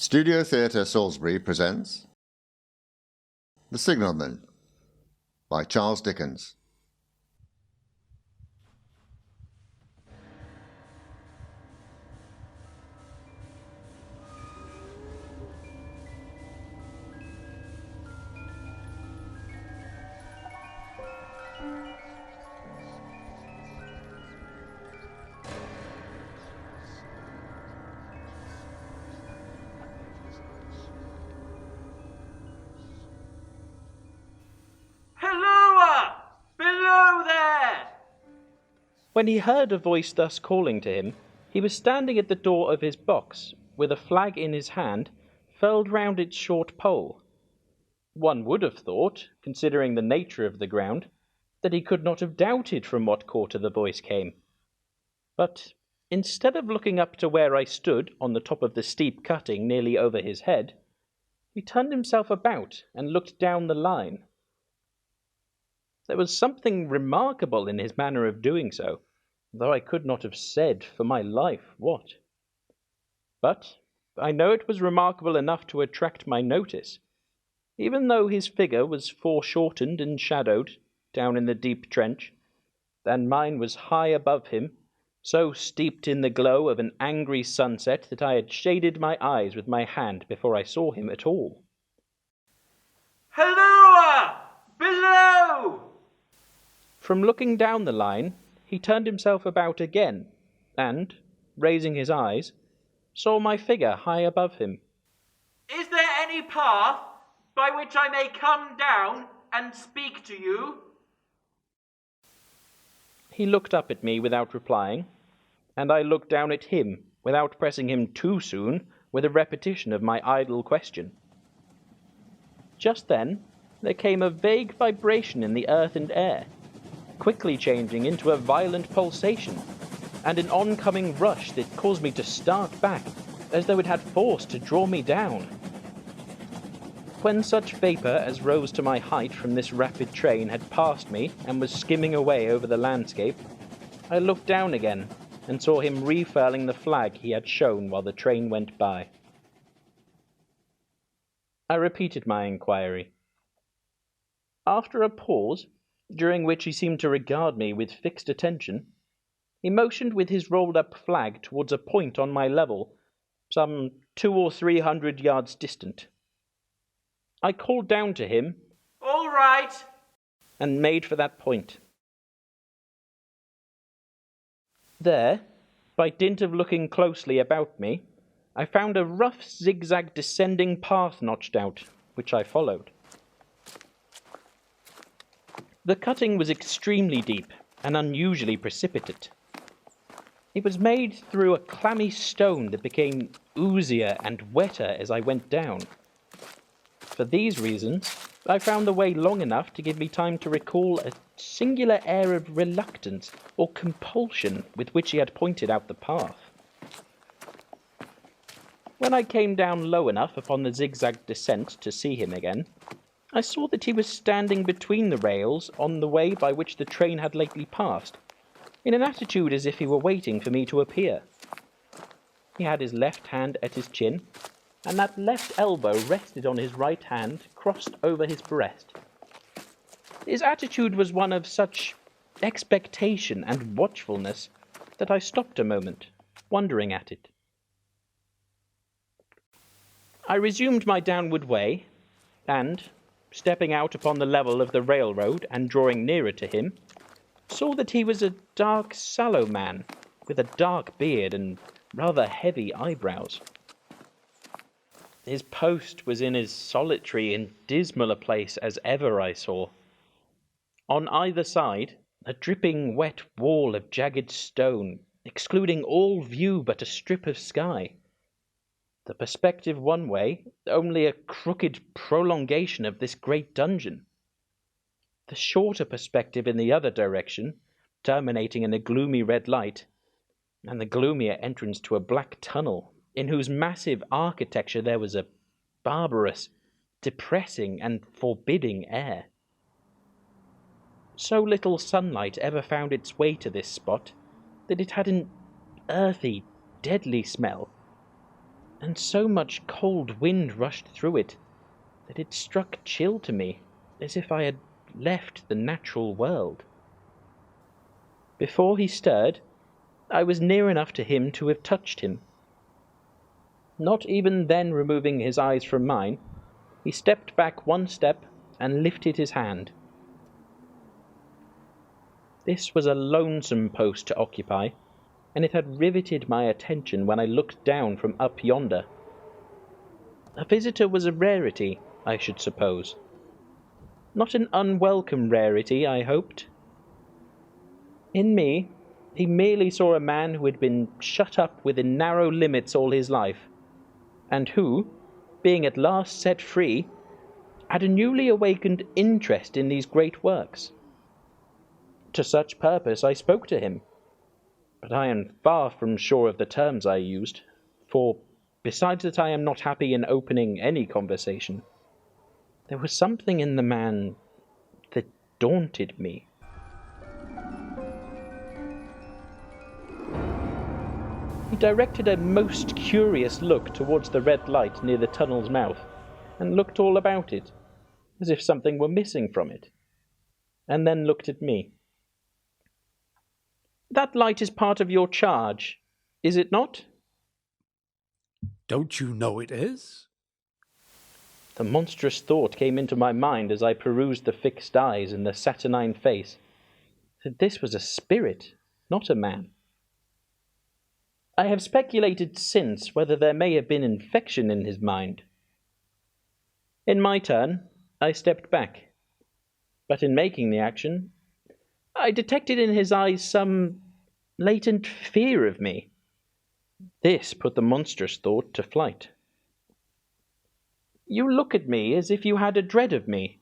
Studio Theatre Salisbury presents The Signalman by Charles Dickens. When he heard a voice thus calling to him, he was standing at the door of his box, with a flag in his hand, furled round its short pole. One would have thought, considering the nature of the ground, that he could not have doubted from what quarter the voice came. But instead of looking up to where I stood on the top of the steep cutting nearly over his head, he turned himself about and looked down the line. There was something remarkable in his manner of doing so, though I could not have said for my life what. But I know it was remarkable enough to attract my notice, even though his figure was foreshortened and shadowed down in the deep trench, and mine was high above him, so steeped in the glow of an angry sunset that I had shaded my eyes with my hand before I saw him at all. Halloa! Below! From looking down the line, he turned himself about again, and, raising his eyes, saw my figure high above him. Is there any path by which I may come down and speak to you? He looked up at me without replying, and I looked down at him without pressing him too soon with a repetition of my idle question. Just then there came a vague vibration in the earth and air, quickly changing into a violent pulsation, and an oncoming rush that caused me to start back, as though it had force to draw me down. When such vapour as rose to my height from this rapid train had passed me and was skimming away over the landscape, I looked down again and saw him refurling the flag he had shown while the train went by. I repeated my inquiry. After a pause, during which he seemed to regard me with fixed attention, he motioned with his rolled-up flag towards a point on my level, some 200 or 300 yards distant. I called down to him, "All right," and made for that point. There, by dint of looking closely about me, I found a rough zigzag descending path notched out, which I followed. The cutting was extremely deep and unusually precipitate. It was made through a clammy stone that became oozier and wetter as I went down. For these reasons, I found the way long enough to give me time to recall a singular air of reluctance or compulsion with which he had pointed out the path. When I came down low enough upon the zigzag descent to see him again, I saw that he was standing between the rails on the way by which the train had lately passed, in an attitude as if he were waiting for me to appear. He had his left hand at his chin, and that left elbow rested on his right hand, crossed over his breast. His attitude was one of such expectation and watchfulness that I stopped a moment, wondering at it. I resumed my downward way, and, stepping out upon the level of the railroad and drawing nearer to him, saw that he was a dark, sallow man, with a dark beard and rather heavy eyebrows. His post was in as solitary and dismal a place as ever I saw. On either side, a dripping wet wall of jagged stone, excluding all view but a strip of sky. The perspective one way, only a crooked prolongation of this great dungeon. The shorter perspective in the other direction, terminating in a gloomy red light, and the gloomier entrance to a black tunnel, in whose massive architecture there was a barbarous, depressing, and forbidding air. So little sunlight ever found its way to this spot that it had an earthy, deadly smell, and so much cold wind rushed through it that it struck chill to me, as if I had left the natural world. Before he stirred, I was near enough to him to have touched him. Not even then removing his eyes from mine, he stepped back one step and lifted his hand. This was a lonesome post to occupy, and it had riveted my attention when I looked down from up yonder. A visitor was a rarity, I should suppose. Not an unwelcome rarity, I hoped. In me, he merely saw a man who had been shut up within narrow limits all his life, and who, being at last set free, had a newly awakened interest in these great works. To such purpose I spoke to him, but I am far from sure of the terms I used, for, besides that I am not happy in opening any conversation, there was something in the man that daunted me. He directed a most curious look towards the red light near the tunnel's mouth, and looked all about it, as if something were missing from it, and then looked at me. "That light is part of your charge, is it not?" Don't you know it is? The monstrous thought came into my mind as I perused the fixed eyes and the saturnine face, that this was a spirit, not a man. I have speculated since whether there may have been infection in his mind. In my turn, I stepped back, but in making the action, I detected in his eyes some latent fear of me. This put the monstrous thought to flight. "You look at me as if you had a dread of me."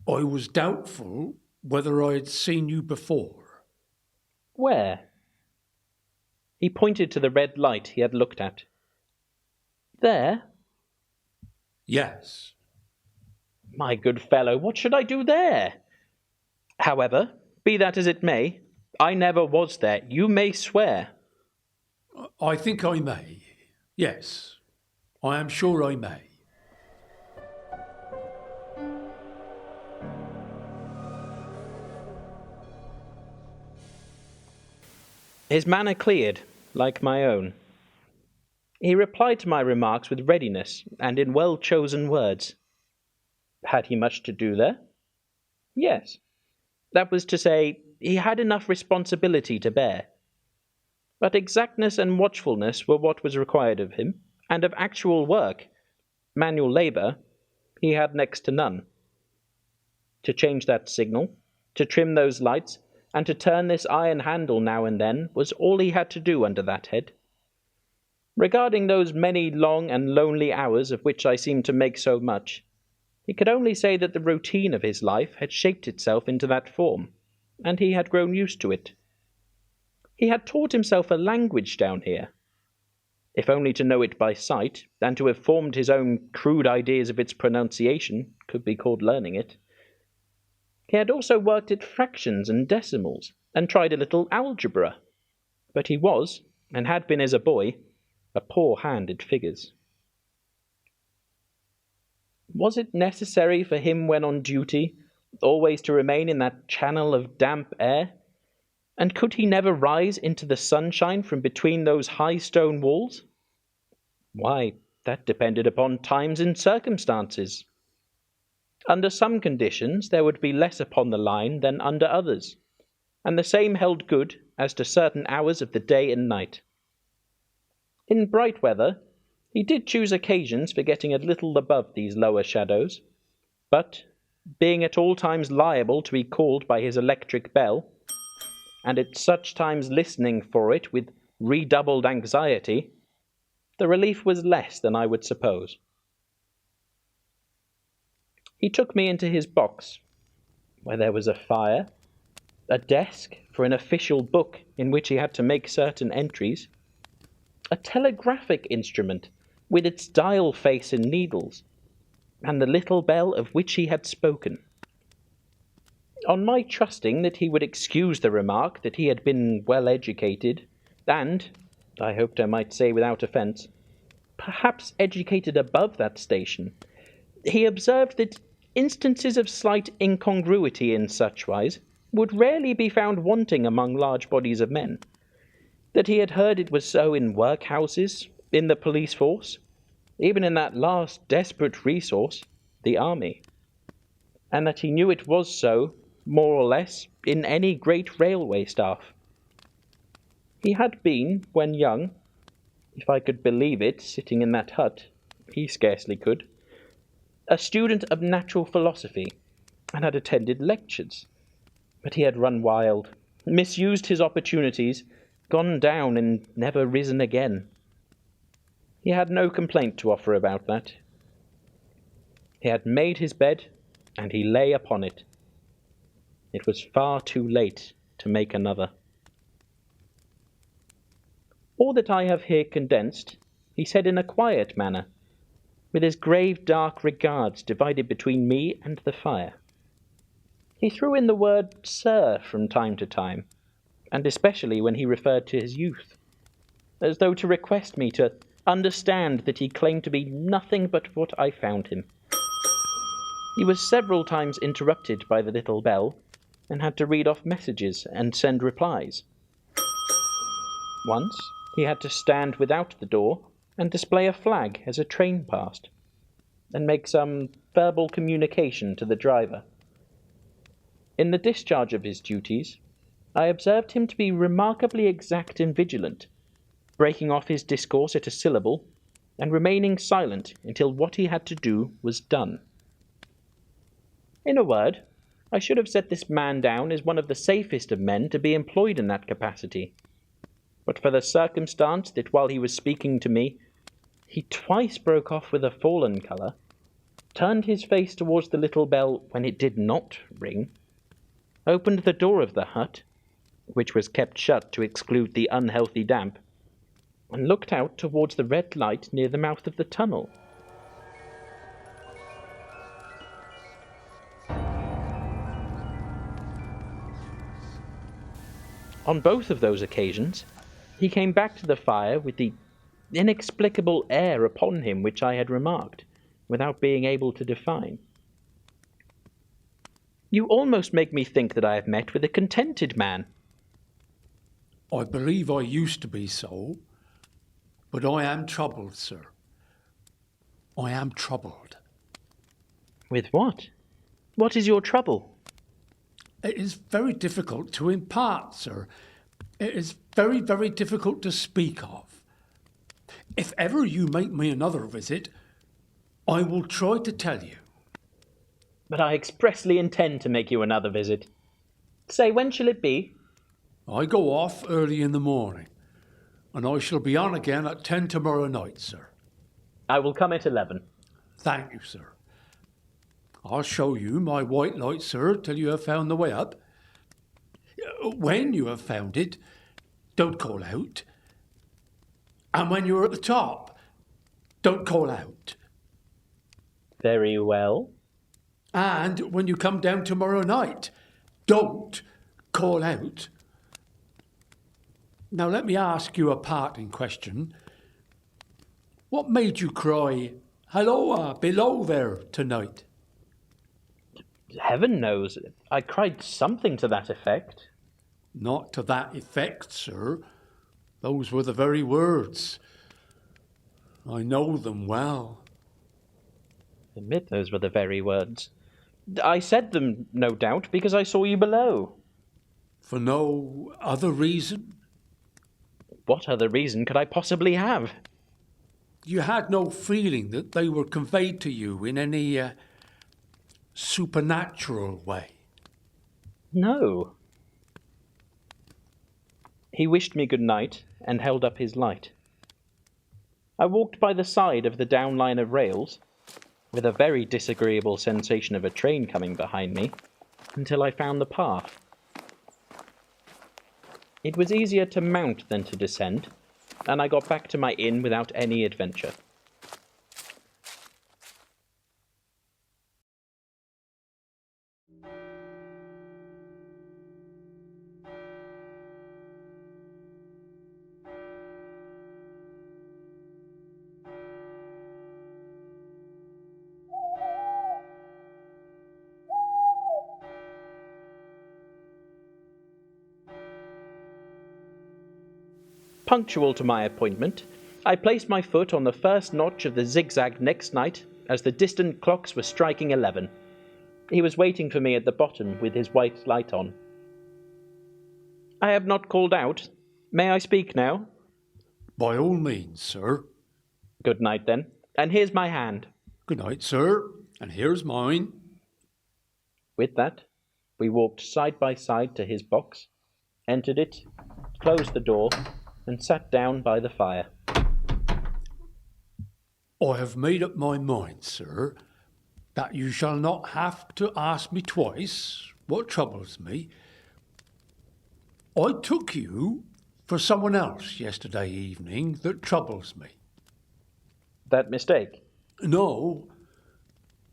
I was doubtful whether I had seen you before. "Where?" He pointed to the red light he had looked at. "There?" Yes. "My good fellow, what should I do there? However, be that as it may, I never was there, you may swear." I think I may. Yes, I am sure I may. His manner cleared, like my own. He replied to my remarks with readiness and in well-chosen words. Had he much to do there? Yes. That was to say, he had enough responsibility to bear. But exactness and watchfulness were what was required of him, and of actual work, manual labour, he had next to none. To change that signal, to trim those lights, and to turn this iron handle now and then was all he had to do under that head. Regarding those many long and lonely hours of which I seemed to make so much, he could only say that the routine of his life had shaped itself into that form, and he had grown used to it. He had taught himself a language down here, if only to know it by sight, and to have formed his own crude ideas of its pronunciation could be called learning it. He had also worked at fractions and decimals, and tried a little algebra, but he was, and had been as a boy, a poor hand at figures. Was it necessary for him when on duty always to remain in that channel of damp air? And could he never rise into the sunshine from between those high stone walls? Why, that depended upon times and circumstances. Under some conditions there would be less upon the line than under others, and the same held good as to certain hours of the day and night. In bright weather, he did choose occasions for getting a little above these lower shadows, but, being at all times liable to be called by his electric bell, and at such times listening for it with redoubled anxiety, the relief was less than I would suppose. He took me into his box, where there was a fire, a desk for an official book in which he had to make certain entries, a telegraphic instrument with its dial face and needles, and the little bell of which he had spoken. On my trusting that he would excuse the remark that he had been well educated, and, I hoped I might say without offence, perhaps educated above that station, he observed that instances of slight incongruity in such wise would rarely be found wanting among large bodies of men, that he had heard it was so in workhouses, in the police force, even in that last desperate resource, the army, and that he knew it was so, more or less, in any great railway staff. He had been, when young, if I could believe it, sitting in that hut, he scarcely could, a student of natural philosophy, and had attended lectures. But he had run wild, misused his opportunities, gone down and never risen again. He had no complaint to offer about that. He had made his bed, and he lay upon it. It was far too late to make another. All that I have here condensed, he said in a quiet manner, with his grave dark regards divided between me and the fire. He threw in the word sir from time to time, and especially when he referred to his youth, as though to request me to understand that he claimed to be nothing but what I found him. He was several times interrupted by the little bell, and had to read off messages and send replies. Once he had to stand without the door and display a flag as a train passed, and make some verbal communication to the driver. In the discharge of his duties, I observed him to be remarkably exact and vigilant, breaking off his discourse at a syllable, and remaining silent until what he had to do was done. In a word, I should have set this man down as one of the safest of men to be employed in that capacity, but for the circumstance that while he was speaking to me, he twice broke off with a fallen colour, turned his face towards the little bell when it did not ring, opened the door of the hut, which was kept shut to exclude the unhealthy damp, and looked out towards the red light near the mouth of the tunnel. On both of those occasions, he came back to the fire with the inexplicable air upon him which I had remarked, without being able to define. You almost make me think that I have met with a contented man. I believe I used to be so, but I am troubled, sir. I am troubled. With what? What is your trouble? It is very difficult to impart, sir. It is very, very difficult to speak of. If ever you make me another visit, I will try to tell you. But I expressly intend to make you another visit. Say, when shall it be? I go off early in the morning, and I shall be on again at 10 tomorrow night, sir. I will come at 11. Thank you, sir. I'll show you my white light, sir, till you have found the way up. When you have found it, don't call out. And when you're at the top, don't call out. Very well. And when you come down tomorrow night, don't call out. Now let me ask you a parting question. What made you cry, "Halloa, below there," tonight? Heaven knows, I cried something to that effect. Not to that effect, sir. Those were the very words. I know them well. Admit those were the very words. I said them, no doubt, because I saw you below. For no other reason? What other reason could I possibly have? You had no feeling that they were conveyed to you in any supernatural way? No. He wished me good night and held up his light. I walked by the side of the down line of rails, with a very disagreeable sensation of a train coming behind me, until I found the path. It was easier to mount than to descend, and I got back to my inn without any adventure. Punctual to my appointment, I placed my foot on the first notch of the zigzag next night as the distant clocks were striking 11. He was waiting for me at the bottom with his white light on. I have not called out. May I speak now? By all means, sir. Good night, then. And here's my hand. Good night, sir. And here's mine. With that, we walked side by side to his box, entered it, closed the door, and sat down by the fire. I have made up my mind, sir, that you shall not have to ask me twice what troubles me. I took you for someone else yesterday evening that troubles me. That mistake? No,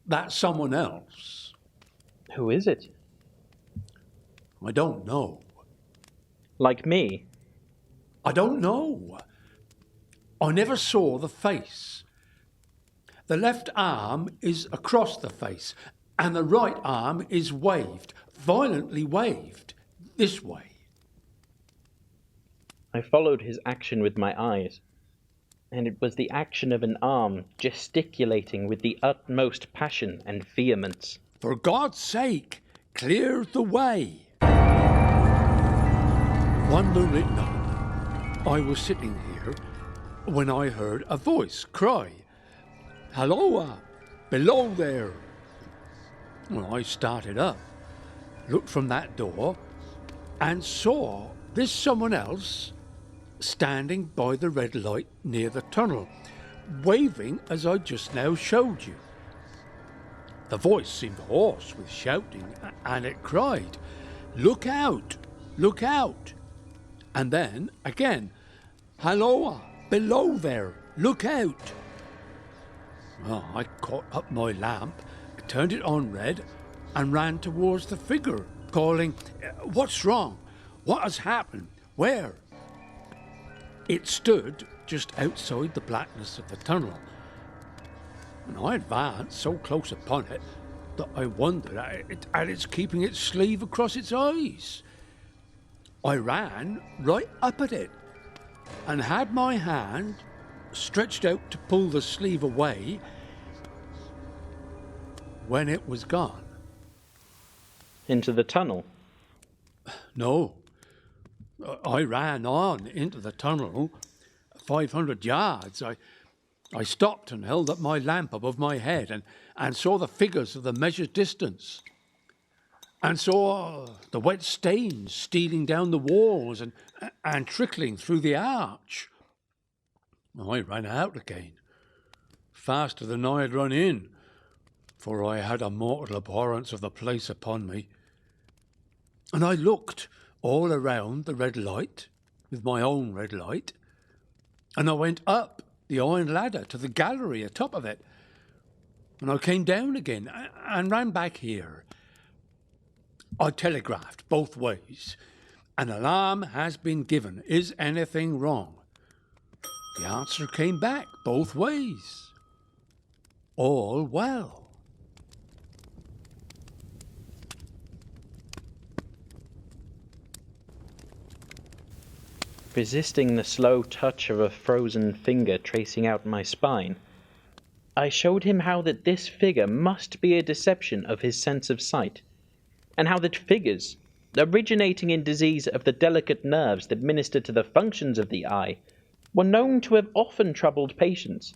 that someone else. Who is it? I don't know. Like me? I don't know. I never saw the face. The left arm is across the face, and the right arm is waved, violently waved, this way. I followed his action with my eyes, and it was the action of an arm gesticulating with the utmost passion and vehemence. For God's sake, clear the way. One moonlit night, I was sitting here when I heard a voice cry, "Halloa, below there." Well, I started up, looked from that door, and saw this someone else standing by the red light near the tunnel, waving as I just now showed you. The voice seemed hoarse with shouting, and it cried, "Look out, look out." And then, again, "Halloa, below there, look out." Well, I caught up my lamp, turned it on red, and ran towards the figure, calling, "What's wrong? What has happened? Where?" It stood just outside the blackness of the tunnel, and I advanced so close upon it that I wondered at its keeping its sleeve across its eyes. I ran right up at it, and had my hand stretched out to pull the sleeve away when it was gone. Into the tunnel? No, I ran on into the tunnel 500 yards. I stopped and held up my lamp above my head and saw the figures of the measured distance, and saw the wet stains stealing down the walls and trickling through the arch. I ran out again, faster than I had run in, for I had a mortal abhorrence of the place upon me. And I looked all around the red light, with my own red light, and I went up the iron ladder to the gallery atop of it, and I came down again and ran back here. I telegraphed both ways. An alarm has been given. Is anything wrong? The answer came back both ways. All well. Resisting the slow touch of a frozen finger tracing out my spine, I showed him how that this figure must be a deception of his sense of sight, and how that figures, originating in disease of the delicate nerves that minister to the functions of the eye, were known to have often troubled patients,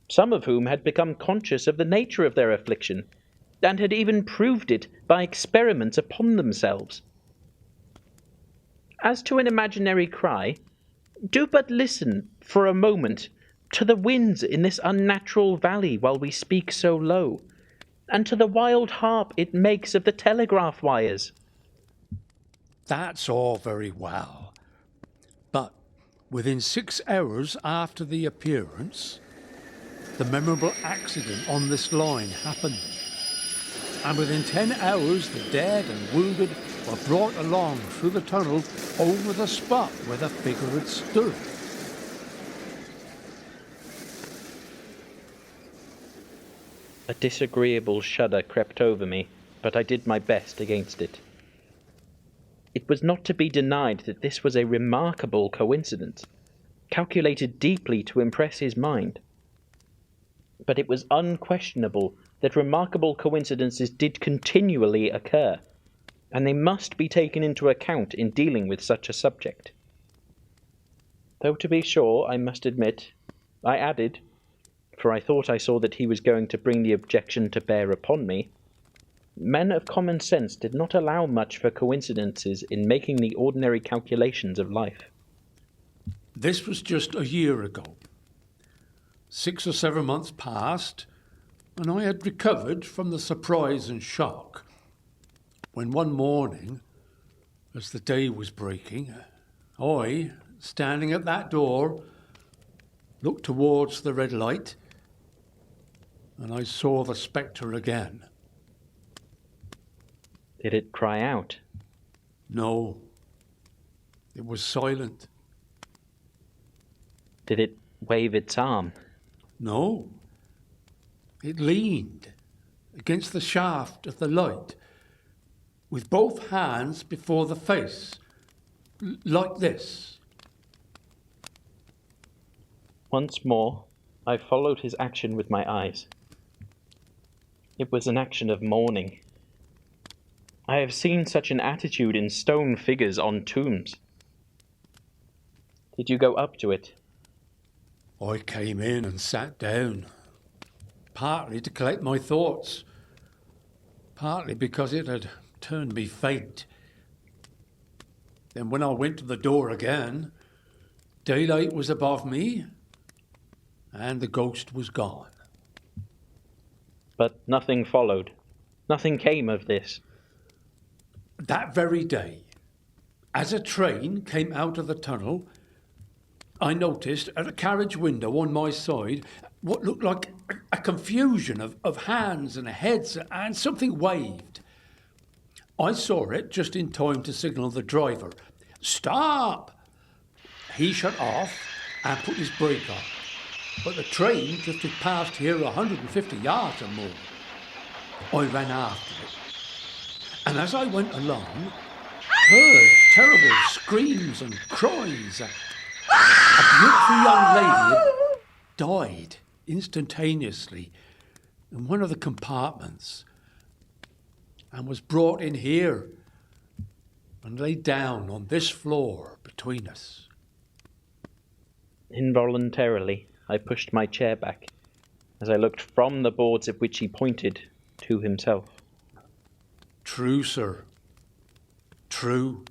some of whom had become conscious of the nature of their affliction, and had even proved it by experiments upon themselves. As to an imaginary cry, do but listen for a moment to the winds in this unnatural valley while we speak so low, and to the wild harp it makes of the telegraph wires. That's all very well, but within 6 hours after the appearance, the memorable accident on this line happened, and within 10 hours the dead and wounded were brought along through the tunnel over the spot where the figure had stood. A disagreeable shudder crept over me, but I did my best against it. It was not to be denied that this was a remarkable coincidence, calculated deeply to impress his mind. But it was unquestionable that remarkable coincidences did continually occur, and they must be taken into account in dealing with such a subject. Though to be sure, I must admit, I added, for I thought I saw that he was going to bring the objection to bear upon me, men of common sense did not allow much for coincidences in making the ordinary calculations of life. This was just a year ago. 6 or 7 months passed, and I had recovered from the surprise and shock when one morning, as the day was breaking, I, standing at that door, looked towards the red light, and I saw the spectre again. Did it cry out? No, it was silent. Did it wave its arm? No, it leaned against the shaft of the light with both hands before the face, like this. Once more, I followed his action with my eyes. It was an action of mourning. I have seen such an attitude in stone figures on tombs. Did you go up to it? I came in and sat down, partly to collect my thoughts, partly because it had turned me faint. Then when I went to the door again, daylight was above me, and the ghost was gone. But nothing followed. Nothing came of this. That very day, as a train came out of the tunnel, I noticed at a carriage window on my side what looked like a confusion of hands and heads, and something waved. I saw it just in time to signal the driver. Stop! He shut off and put his brake on, but the train drifted past here 150 yards or more. I ran after it, and as I went along, heard terrible screams and cries. A beautiful young lady had died instantaneously in one of the compartments and was brought in here and laid down on this floor between us. Involuntarily, I pushed my chair back as I looked from the boards at which he pointed to himself. True, sir. True.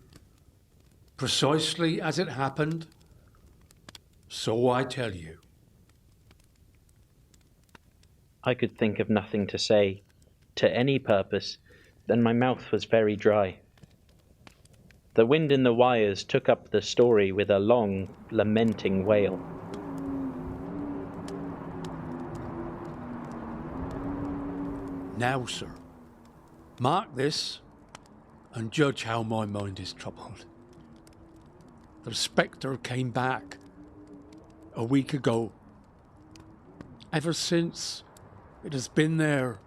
Precisely as it happened, so I tell you. I could think of nothing to say, to any purpose, and my mouth was very dry. The wind in the wires took up the story with a long, lamenting wail. Now, sir, mark this and judge how my mind is troubled. The spectre came back a week ago. Ever since, it has been there,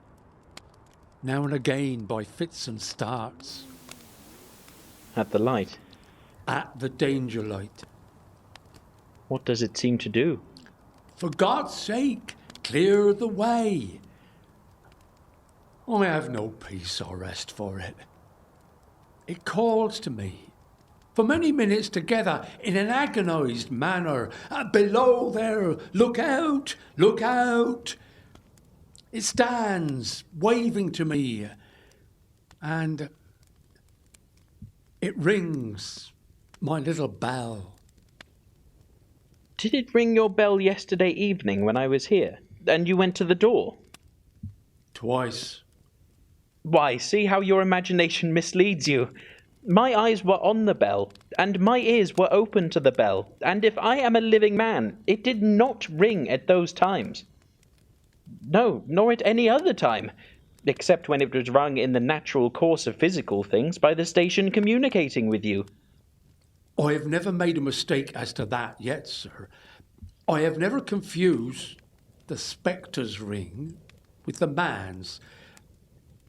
now and again by fits and starts. At the light? At the danger light. What does it seem to do? For God's sake, clear the way. I have no peace or rest for it. It calls to me, for many minutes together, in an agonised manner. Below there, look out, look out. It stands, waving to me, and it rings my little bell. Did it ring your bell yesterday evening when I was here, and you went to the door? Twice. Why, see how your imagination misleads you. My eyes were on the bell, and my ears were open to the bell, and if I am a living man, it did not ring at those times. No, nor at any other time, except when it was rung in the natural course of physical things by the station communicating with you. I have never made a mistake as to that yet, sir. I have never confused the spectre's ring with the man's.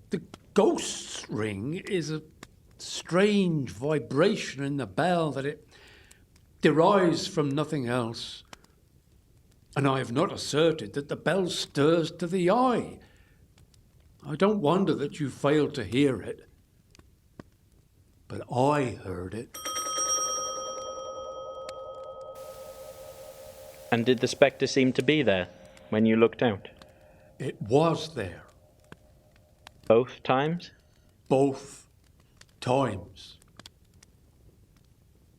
The ghost's ring is a strange vibration in the bell that derives from nothing else. And I have not asserted that the bell stirs to the eye. I don't wonder that you failed to hear it. But I heard it. And did the spectre seem to be there when you looked out? It was there. Both times? Both times.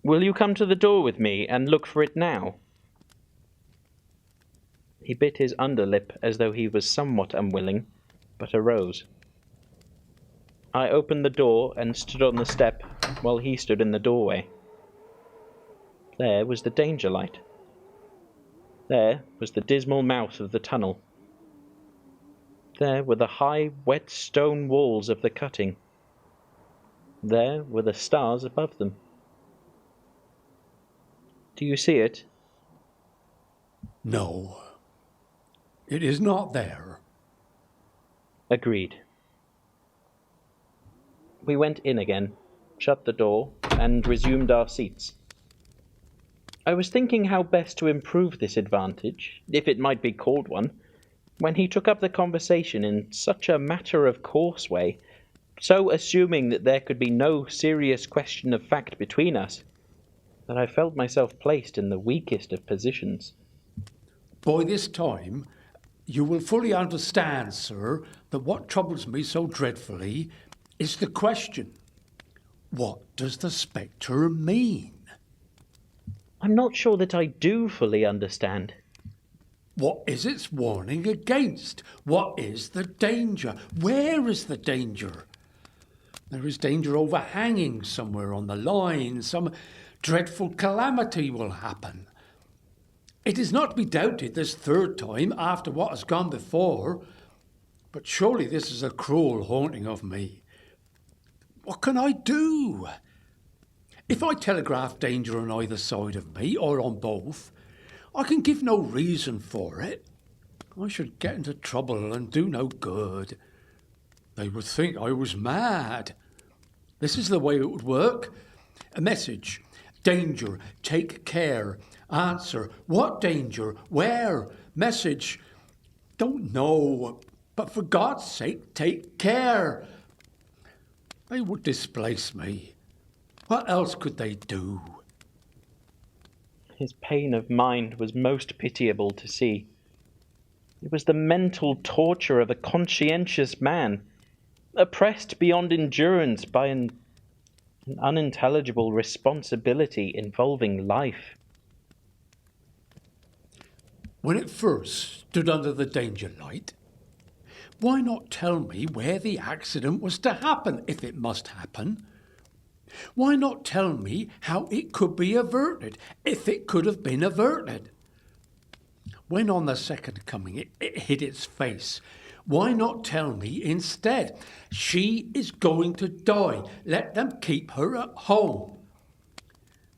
Will you come to the door with me and look for it now? He bit his underlip as though he was somewhat unwilling, but arose. I opened the door and stood on the step while he stood in the doorway. There was the danger light. There was the dismal mouth of the tunnel. There were the high, wet stone walls of the cutting. There were the stars above them. Do you see it? No, it is not there. Agreed. We went in again, shut the door, and resumed our seats. I was thinking how best to improve this advantage, if it might be called one, when he took up the conversation in such a matter-of-course way, so assuming that there could be no serious question of fact between us, that I felt myself placed in the weakest of positions. By this time, you will fully understand, sir, that what troubles me so dreadfully is the question, what does the spectre mean? I'm not sure that I do fully understand. What is its warning against? What is the danger? Where is the danger? There is danger overhanging somewhere on the line. Some dreadful calamity will happen. It is not to be doubted this third time after what has gone before, but surely this is a cruel haunting of me. What can I do? If I telegraph danger on either side of me, or on both, I can give no reason for it. I should get into trouble and do no good. They would think I was mad. This is the way it would work. A message. Danger. Take care. Answer. What danger? Where? Message. Don't know. But for God's sake, take care. They would displace me. What else could they do? His pain of mind was most pitiable to see. It was the mental torture of a conscientious man, oppressed beyond endurance by an unintelligible responsibility involving life. When it first stood under the danger light, why not tell me where the accident was to happen, if it must happen? Why not tell me how it could be averted, if it could have been averted? When on the second coming it hid its face, why not tell me instead, she is going to die, let them keep her at home?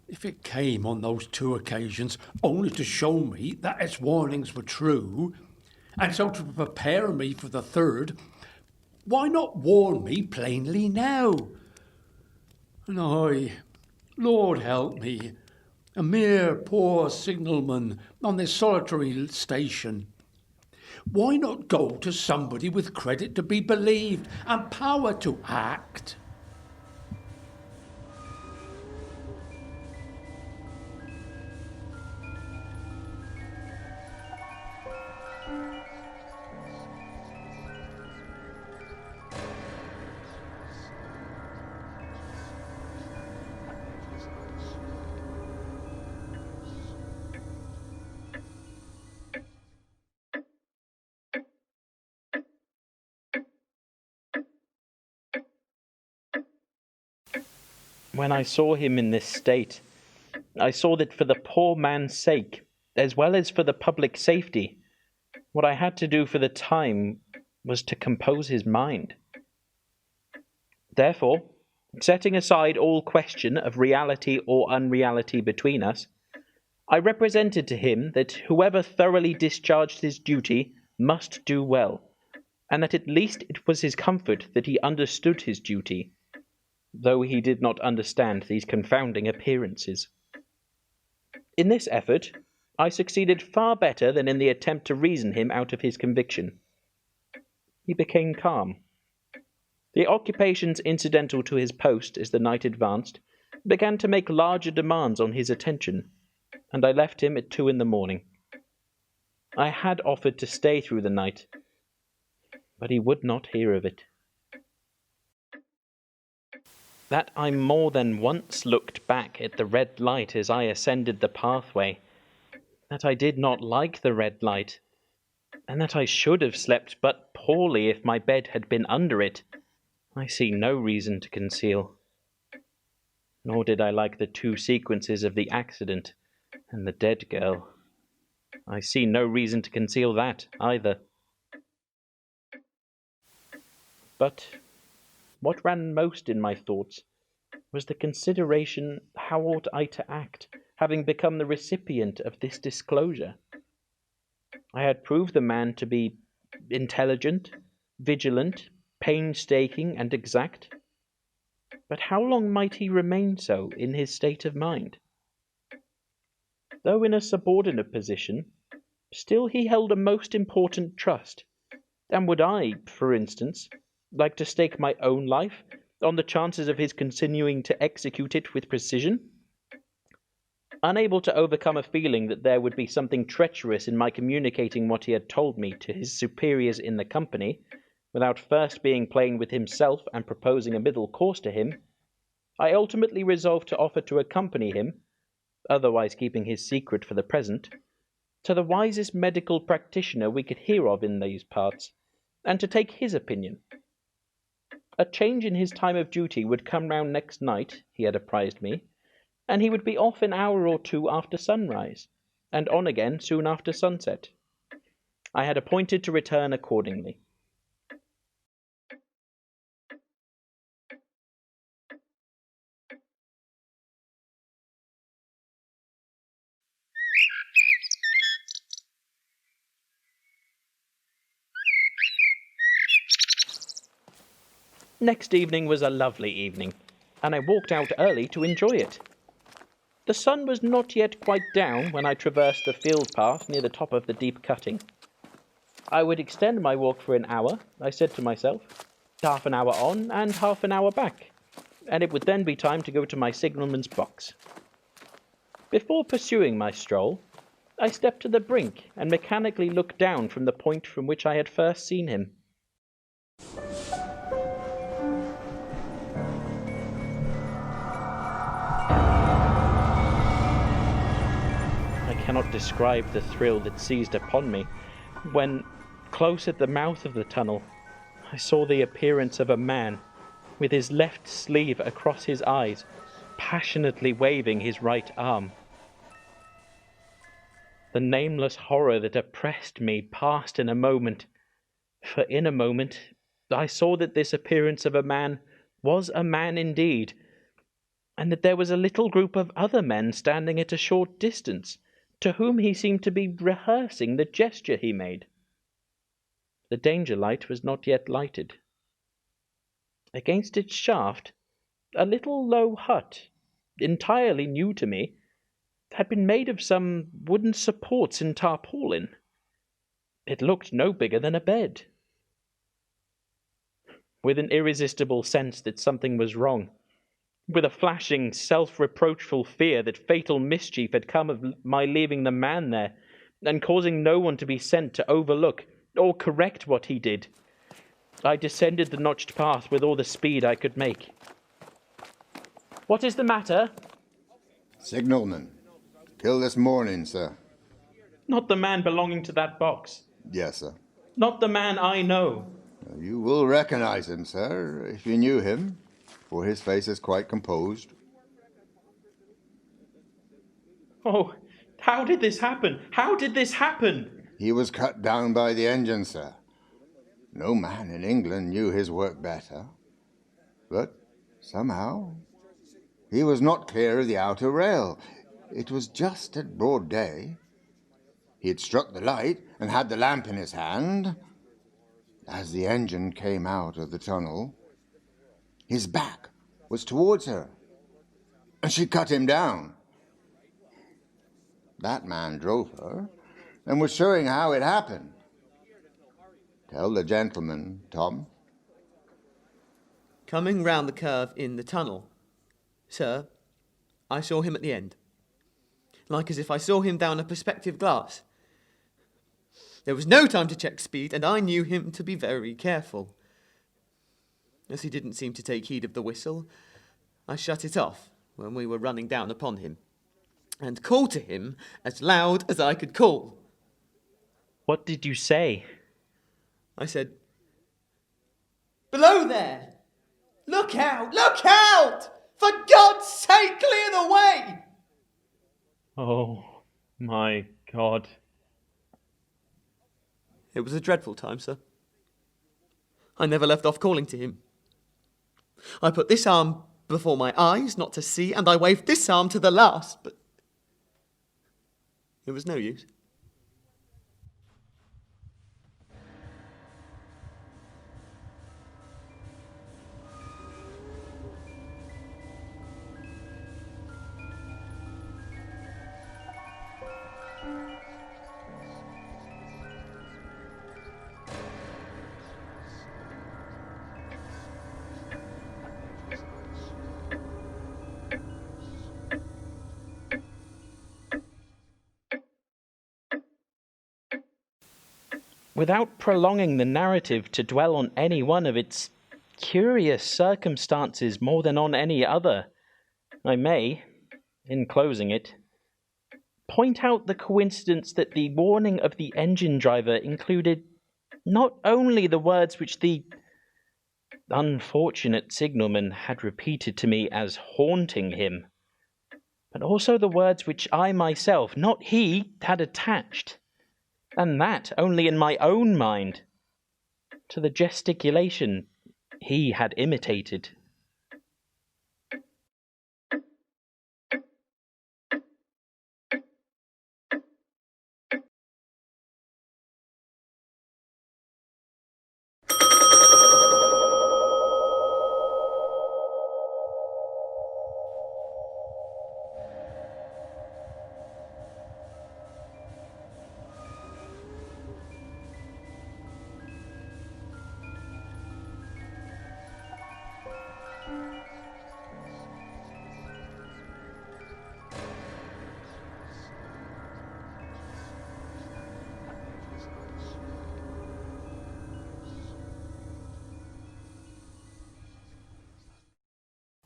If it came on those two occasions only to show me that its warnings were true, and so to prepare me for the third, why not warn me plainly now? And I, Lord help me, a mere poor signalman on this solitary station. Why not go to somebody with credit to be believed and power to act? When I saw him in this state, I saw that for the poor man's sake, as well as for the public safety, what I had to do for the time was to compose his mind. Therefore, setting aside all question of reality or unreality between us, I represented to him that whoever thoroughly discharged his duty must do well, and that at least it was his comfort that he understood his duty, though he did not understand these confounding appearances. In this effort, I succeeded far better than in the attempt to reason him out of his conviction. He became calm. The occupations incidental to his post as the night advanced began to make larger demands on his attention, and I left him at 2 in the morning. I had offered to stay through the night, but he would not hear of it. That I more than once looked back at the red light as I ascended the pathway, that I did not like the red light, and that I should have slept but poorly if my bed had been under it, I see no reason to conceal. Nor did I like the 2 sequences of the accident and the dead girl. I see no reason to conceal that either. But what ran most in my thoughts was the consideration how ought I to act, having become the recipient of this disclosure. I had proved the man to be intelligent, vigilant, painstaking, and exact. But how long might he remain so in his state of mind? Though in a subordinate position, still he held a most important trust, and would I, for instance, like to stake my own life on the chances of his continuing to execute it with precision? Unable to overcome a feeling that there would be something treacherous in my communicating what he had told me to his superiors in the company, without first being plain with himself and proposing a middle course to him, I ultimately resolved to offer to accompany him, otherwise keeping his secret for the present, to the wisest medical practitioner we could hear of in these parts, and to take his opinion. A change in his time of duty would come round next night, he had apprised me, and he would be off an hour or 2 after sunrise, and on again soon after sunset. I had appointed to return accordingly. Next evening was a lovely evening, and I walked out early to enjoy it. The sun was not yet quite down when I traversed the field path near the top of the deep cutting. I would extend my walk for an hour, I said to myself, half an hour on and half an hour back, and it would then be time to go to my signalman's box. Before pursuing my stroll, I stepped to the brink and mechanically looked down from the point from which I had first seen him. I cannot describe the thrill that seized upon me when, close at the mouth of the tunnel, I saw the appearance of a man with his left sleeve across his eyes, passionately waving his right arm. The nameless horror that oppressed me passed in a moment, for in a moment I saw that this appearance of a man was a man indeed, and that there was a little group of other men standing at a short distance, to whom he seemed to be rehearsing the gesture he made. The danger light was not yet lighted. Against its shaft, a little low hut, entirely new to me, had been made of some wooden supports in tarpaulin. It looked no bigger than a bed. With an irresistible sense that something was wrong, with a flashing, self-reproachful fear that fatal mischief had come of my leaving the man there, and causing no one to be sent to overlook or correct what he did, I descended the notched path with all the speed I could make. "What is the matter?" Signalman. Killed this morning, sir. "Not the man belonging to that box. Yes, sir. Not the man I know." You will recognize him, sir, if you knew him, for his face is quite composed. "Oh, how did this happen? How did this happen?" He was cut down by the engine, sir. No man in England knew his work better. But somehow he was not clear of the outer rail. It was just at broad day. He had struck the light and had the lamp in his hand. As the engine came out of the tunnel, his back was towards her, and she cut him down. that man drove her and was showing how it happened. Tell the gentleman, Tom. Coming round the curve in the tunnel, sir, I saw him at the end, like as if I saw him down a perspective glass. There was no time to check speed, and I knew him to be very careful. As he didn't seem to take heed of the whistle, I shut it off when we were running down upon him, and called to him as loud as I could call. What did you say? I said, "Below there! Look out! Look out! For God's sake, clear the way!" Oh, my God. It was a dreadful time, sir. I never left off calling to him. I put this arm before my eyes, not to see, and I waved this arm to the last, but it was no use. Without prolonging the narrative to dwell on any one of its curious circumstances more than on any other, I may, in closing it, point out the coincidence that the warning of the engine driver included not only the words which the unfortunate signalman had repeated to me as haunting him, but also the words which I myself, not he, had attached, and that only in my own mind, to the gesticulation he had imitated.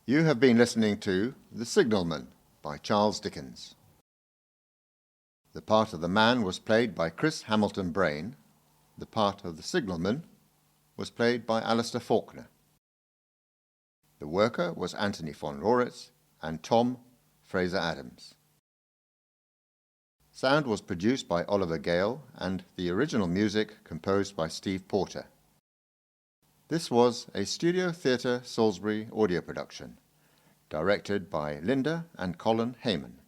You have been listening to The Signalman by Charles Dickens. The part of the man was played by Chris Hamilton Brain. The part of the signalman was played by Alistair Faulkner. The worker was Anthony von Loritz and Tom Fraser Adams. Sound was produced by Oliver Gale and the original music composed by Steve Porter. This was a Studio Theatre Salisbury audio production, directed by Linda and Colin Heyman.